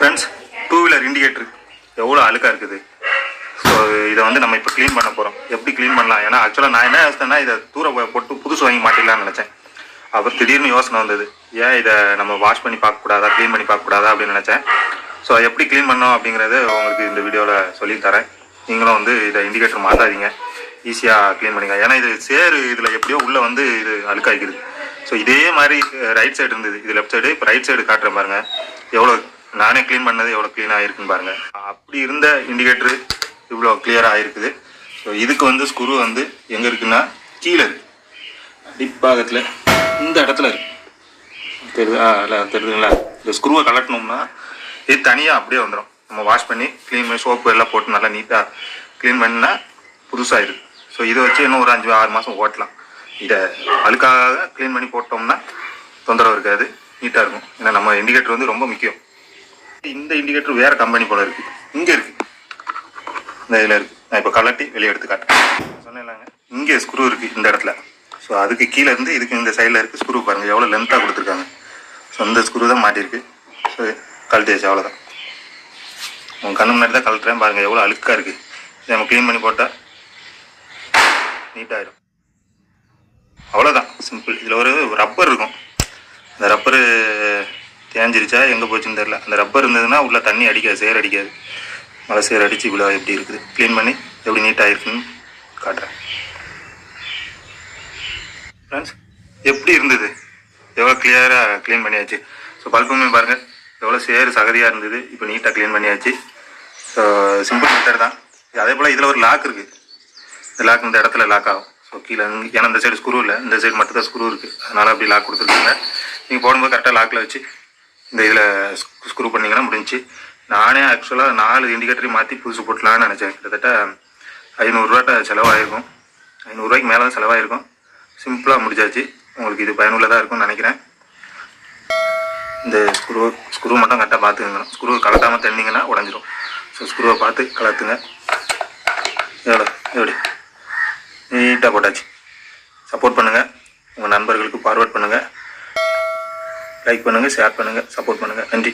Friends, two wheeler indicator எவ்வளோ அழுக்காக இருக்குது. ஸோ இதை வந்து நம்ம இப்போ க்ளீன் பண்ண போகிறோம். எப்படி க்ளீன் பண்ணலாம்? ஏன்னா ஆக்சுவலாக நான் என்ன யோசித்தேன்னா, இதை தூர போட்டு புதுசு வாங்கி மாட்டிடலான்னு நினச்சேன். அப்புறம் திடீர்னு யோசனை வந்தது, ஏன் இதை நம்ம வாஷ் பண்ணி பார்க்கக்கூடாதா, க்ளீன் பண்ணி பார்க்கக்கூடாதா அப்படின்னு நினச்சேன். ஸோ எப்படி க்ளீன் பண்ணோம் அப்படிங்கிறது உங்களுக்கு இந்த வீடியோவில் சொல்லித்தரேன். நீங்களும் வந்து இதை இண்டிகேட்டர் மாற்றாதீங்க, ஈஸியாக க்ளீன் பண்ணிங்க. ஏன்னா இது சேரு இதில் எப்படியோ உள்ளே வந்து இது அழுக்காகிக்குது. ஸோ இதே மாதிரி ரைட் சைடு இருந்தது, இது லெஃப்ட் சைடு. இப்போ ரைட் சைடு காட்டுறேன் பாருங்கள், எவ்வளோ நானே க்ளீன் பண்ணது எவ்வளோ க்ளீன் ஆகிருக்குன்னு பாருங்கள். அப்படி இருந்த இண்டிகேட்டரு இவ்வளோ கிளியராக ஆகிருக்குது. ஸோ இதுக்கு வந்து ஸ்க்ரூ வந்து எங்கே இருக்குன்னா கீழே இருக்குது, அடிப்பாகத்தில் இந்த இடத்துல இருக்குது. தெரியுதுங்களா? இந்த ஸ்க்ரூவை கலட்டணும்னா இது தனியாக அப்படியே வந்துடும். நம்ம வாஷ் பண்ணி க்ளீன் பண்ணி சோப்பு எல்லாம் போட்டு நல்லா நீட்டாக க்ளீன் பண்ணால் புதுசாக இருக்குது. ஸோ இதை வச்சு இன்னும் ஒரு 5-6 மாதம் ஓட்டலாம். இதை அழுக்காக க்ளீன் பண்ணி போட்டோம்னா தொந்தரவு இருக்காது, நீட்டாக இருக்கும். ஏன்னா நம்ம இண்டிகேட்டர் வந்து ரொம்ப முக்கியம். இந்த இண்டிகேட்டர் வேறு கம்பெனி போல் இருக்குது, இங்கே இருக்குது, இந்த இதில் இருக்குது. நான் இப்போ கலட்டி வெளியே எடுத்து காட்டுறேன். சொன்னேன்லாங்க, இங்கே ஸ்க்ரூ இருக்குது இந்த இடத்துல. ஸோ அதுக்கு கீழே இருந்து இதுக்கு இந்த சைடில் இருக்குது ஸ்க்ரூ. பாருங்கள் எவ்வளோ லென்த்தாக கொடுத்துருக்காங்க. ஸோ இந்த ஸ்க்ரூ தான் மாட்டியிருக்கு. ஸோ கழட்டியாச்சு, அவ்வளோதான். உங்கள் கண்ணு முன்னாடி தான் கழட்டுறேன். பாருங்கள் எவ்வளோ அழுக்காக இருக்குது. இதை நம்ம க்ளீன் பண்ணி போட்டால் நீட்டாகிடும். அவ்வளோதான், சிம்பிள். இதில் ஒரு ரப்பர் இருக்கும். அந்த ரப்பரு தேஞ்சிருச்சா எங்கே போச்சுன்னு தெரில. அந்த ரப்பர் இருந்ததுன்னா உள்ளே தண்ணி அடிக்காது, சேர் அடிக்காது. மழை சேர் அடித்து இவ்வளோ எப்படி இருக்குது. க்ளீன் பண்ணி எப்படி நீட்டாக இருக்குன்னு காட்டுறேன். ஃப்ரெண்ட்ஸ், எப்படி இருந்தது? எவ்வளோ கிளியராக க்ளீன் பண்ணியாச்சு. ஸோ பல்புமே பாருங்கள் எவ்வளோ சேர் சகதியாக இருந்தது, இப்போ நீட்டாக க்ளீன் பண்ணியாச்சு. ஸோ சிம்பிள் மெத்தட் தான். அதே போல் இதில் ஒரு லாக் இருக்குது. இந்த லாக் இந்த இடத்துல லாக் ஆகும். ஸோ கீழே, ஏன்னா இந்த சைடு ஸ்க்ரூ இல்லை, இந்த சைடு மட்டும் தான் ஸ்க்ரூ இருக்குது. அதனால் அப்படி லாக் கொடுத்துருக்காங்க. நீங்கள் போடும்போது கரெக்டாக லாக்கில் வச்சு இந்த இதில் ஸ்க்ரூ பண்ணிங்கன்னா முடிஞ்சு. நானே ஆக்சுவலாக 4 இண்டிகேட்டரையும் மாற்றி புதுசு போட்டலான்னு நினச்சேன். கிட்டத்தட்ட 500 ரூபாட்ட செலவாயிருக்கும். 500 ரூபாய்க்கு மேலே தான் செலவாயிருக்கும். சிம்பிளாக முடிச்சாச்சு. உங்களுக்கு இது பயனுள்ளதாக இருக்கும்னு நினைக்கிறேன். இந்த ஸ்க்ரூ மட்டும் கரெக்டாக பார்த்துக்கணும். ஸ்க்ரூ கலட்டாமல் தந்தீங்கன்னா உடஞ்சிடும். ஸோ ஸ்க்ரூவை பார்த்து கலத்துங்க. எப்படி நீட்டாக போட்டாச்சு. சப்போர்ட் பண்ணுங்கள், உங்கள் நண்பர்களுக்கு ஃபார்வர்ட் பண்ணுங்கள், லைக் பண்ணுங்கள், ஷேர் பண்ணுங்கள், சப்போர்ட் பண்ணுங்கள். நன்றி.